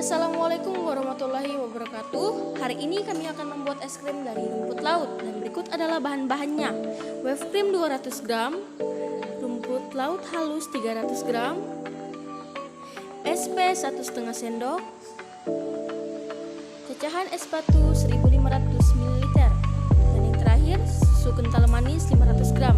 Assalamualaikum warahmatullahi wabarakatuh. Hari ini kami akan membuat es krim dari rumput laut. Dan berikut adalah bahan-bahannya: whipped cream 200 gram, rumput laut halus 300 gram, SP 1,5 sendok, cacahan es batu 1500 ml, dan yang terakhir susu kental manis 500 gram.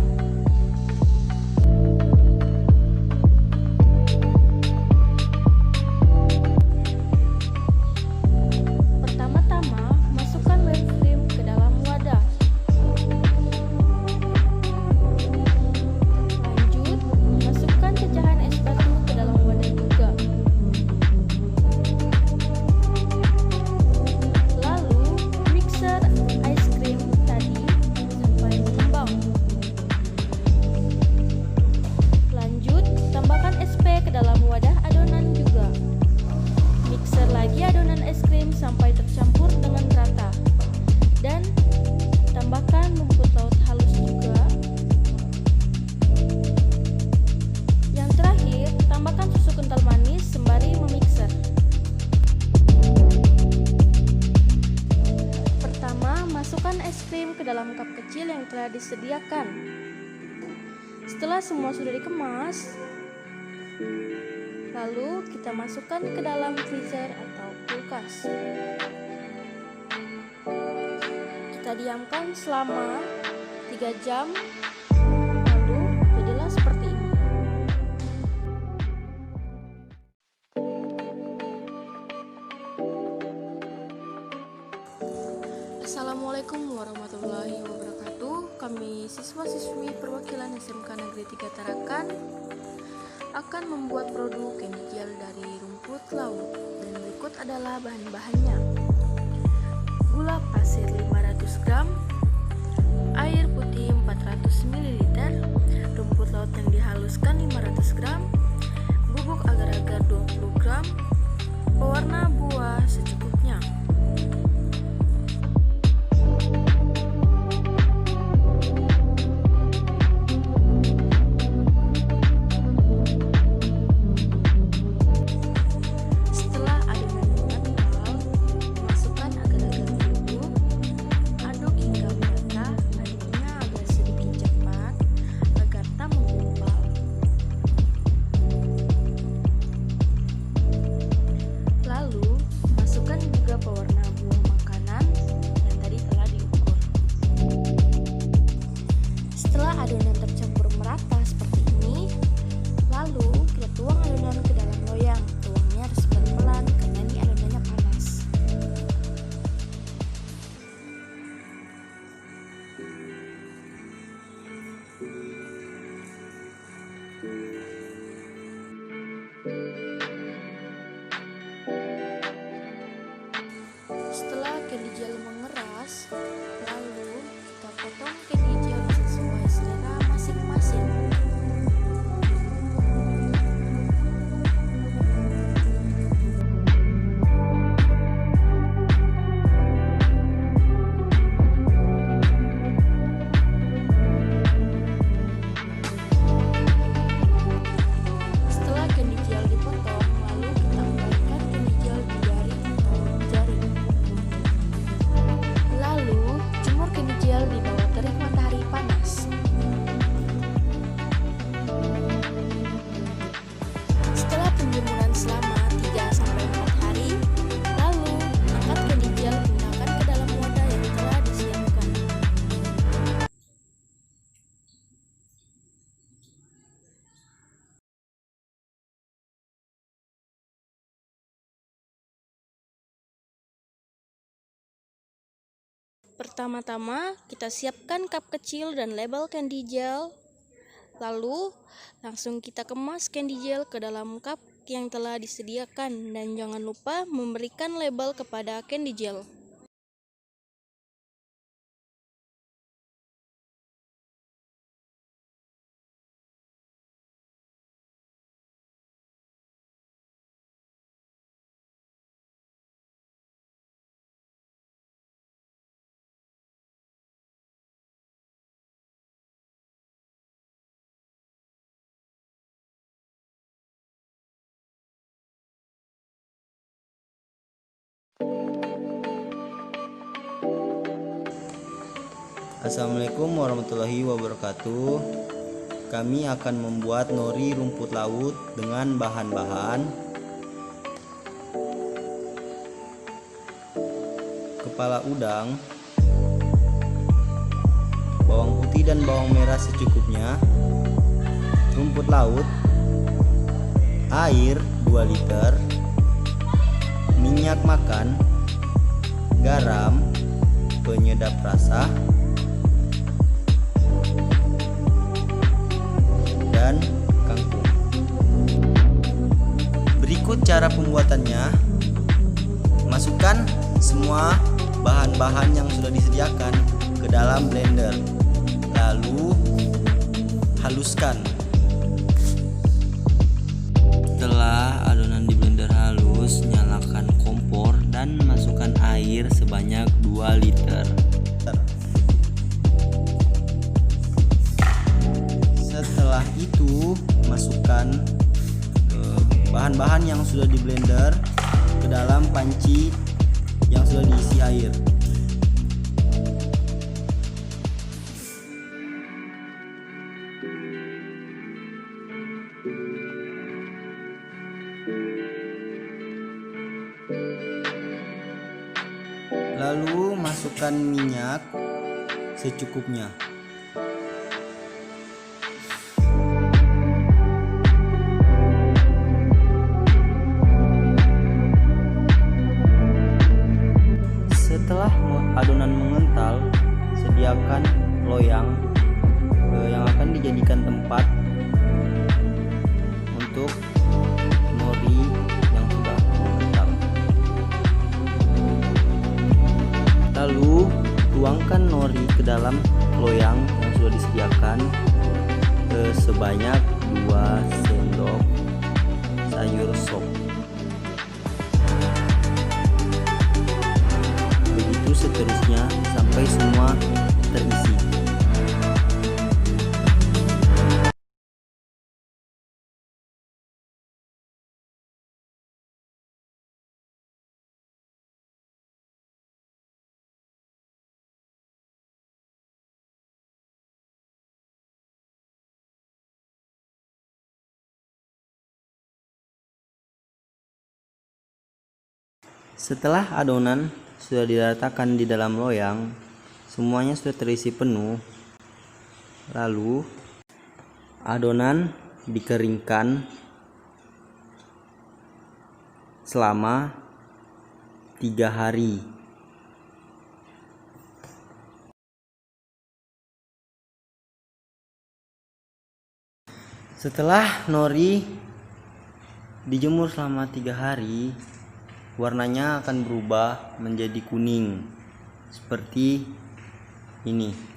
Sampai tercampur dengan rata, dan tambahkan rumput laut halus juga. Yang terakhir, tambahkan susu kental manis sembari memixer. Pertama, masukkan es krim ke dalam cup kecil yang telah disediakan. Setelah semua sudah dikemas, lalu kita masukkan ke dalam freezer atau kulkas. Kita diamkan selama 3 jam, lalu jadilah seperti ini. Assalamualaikum warahmatullahi wabarakatuh. Kami siswa-siswi perwakilan SMK Negeri 3 Tarakan akan membuat produk candy gel dari rumput laut, dan berikut adalah bahan-bahannya: gula pasir 500 gram, air putih 400 ml, rumput laut yang dihaluskan 500 gram, bubuk agar-agar 20 gram, pewarna buah secukupnya. Pewarna buah makanan yang tadi telah diukur. Setelah adonan tercampur merata seperti ini, lalu kita tuang adonan ke dalam loyang. Tuangnya harus pelan-pelan karena ini adonannya panas. Setelah candy gel mengeras, lalu kita potong candy gel sesuai selera masing-masing. Setelah candy gel dipotong, lalu kita uraikan candy gel di jari atau jari. Lalu, jemur candy gel di bawah terik matahari panas. Setelah penjemuran selama 3-4 hari, lalu angkat candy gel, pindahkan ke dalam wadah yang telah disiapkan. Pertama-tama, kita siapkan cup kecil dan label candy gel. Lalu, langsung kita kemas candy gel ke dalam cup yang telah disediakan, dan jangan lupa memberikan label kepada candy gel. Assalamualaikum warahmatullahi wabarakatuh. Kami akan membuat nori rumput laut dengan bahan-bahan kepala udang, bawang putih dan bawang merah secukupnya, rumput laut, air 2 liter, minyak makan, garam, penyedap rasa, dan kangkung. Berikut cara pembuatannya. Masukkan semua bahan-bahan yang sudah disediakan ke dalam blender, lalu haluskan. Setelah adonan di blender halus, nyalakan kompor dan masukkan air sebanyak 2 liter. Setelah itu, masukkan bahan-bahan yang sudah di blender ke dalam panci yang sudah diisi air. Lalu masukkan minyak secukupnya. Setelah adonan mengental, sediakan loyang yang akan dijadikan tempat untuk nori yang sudah mengental. Lalu tuangkan nori ke dalam loyang yang sudah disediakan sebanyak 2 sendok sayur sop. Begitu seterusnya sampai semua terisi. Setelah adonan sudah diratakan di dalam loyang, semuanya sudah terisi penuh. Lalu adonan dikeringkan selama 3 hari. Setelah nori dijemur selama 3 hari, warnanya akan berubah menjadi kuning seperti ini.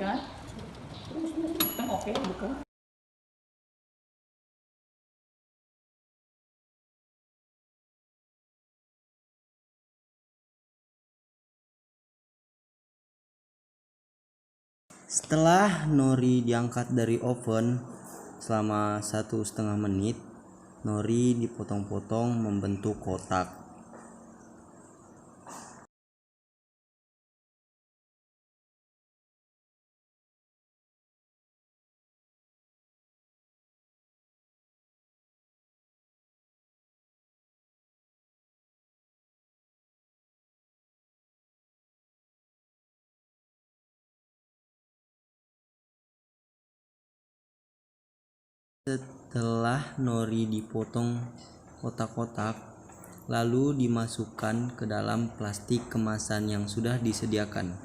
Kan? Kan oke, buka. Setelah nori diangkat dari oven selama 1,5 menit, nori dipotong-potong membentuk kotak. Setelah nori dipotong kotak-kotak, lalu dimasukkan ke dalam plastik kemasan yang sudah disediakan.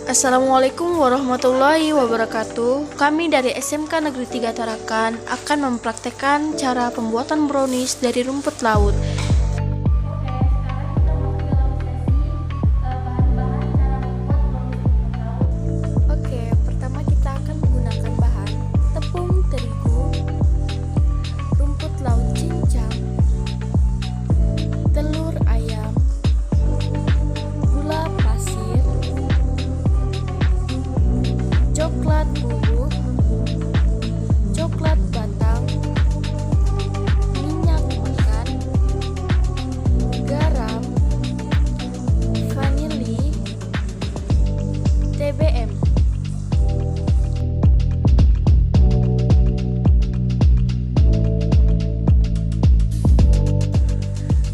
Assalamualaikum warahmatullahi wabarakatuh. Kami dari SMK Negeri 3 Tarakan akan mempraktekkan cara pembuatan brownies dari rumput laut. Oke, pertama kita akan menggunakan bahan tepung terigu, rumput laut cincang, telur ayam, gula pasir, coklat bubuk, coklat batang, minyak makan, garam, vanili, TBM.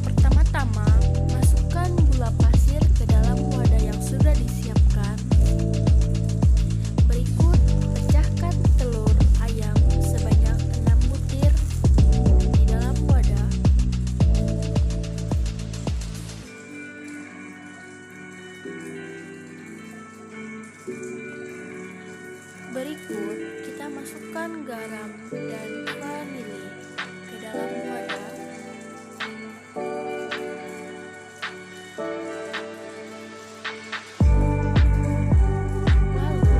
Pertama-tama, masukkan gula pasir ke dalam wadah yang sudah disiapkan. Berikut, pecahkan telur ayam sebanyak 6 butir di dalam wadah. Berikut, kita masukkan garam dan vanili ke dalam wadah. Lalu,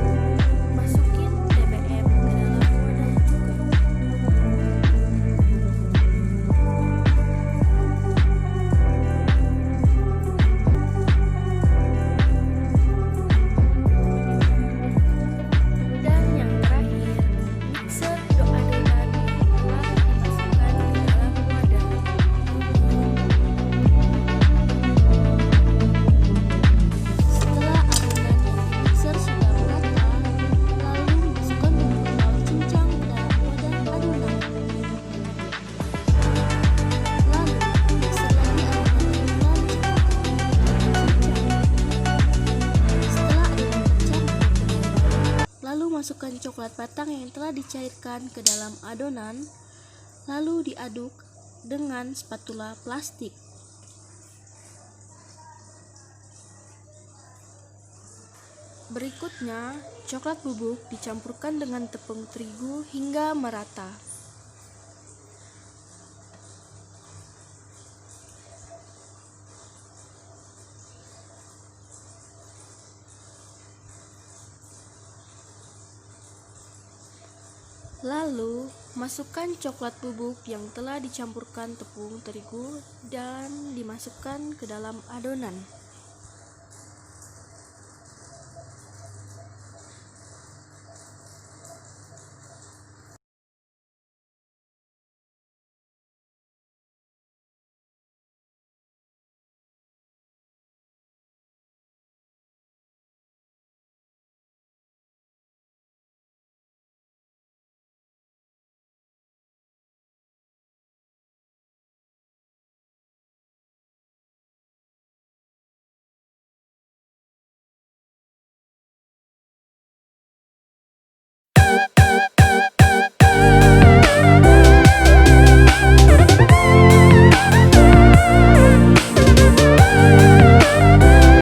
masukin TBM ke dalam wadah juga. Dan yang terakhir, mixer adonan yang telah dimasukkan ke dalam wadah. Setelah adonan yang dimixer sudah merata, lalu masukkan rumput laut cincang ke dalam wadah adonan. Lalu, mixer lagi adonan yang telah dicampurkan ke dalam cincang. Setelah adonan tercampur dengan baik, lalu masukkan coklat batang yang telah dicairkan ke dalam adonan, lalu diaduk dengan spatula plastik. Berikutnya, coklat bubuk dicampurkan dengan tepung terigu hingga merata. Lalu, masukkan coklat bubuk yang telah dicampurkan tepung terigu dan dimasukkan ke dalam adonan.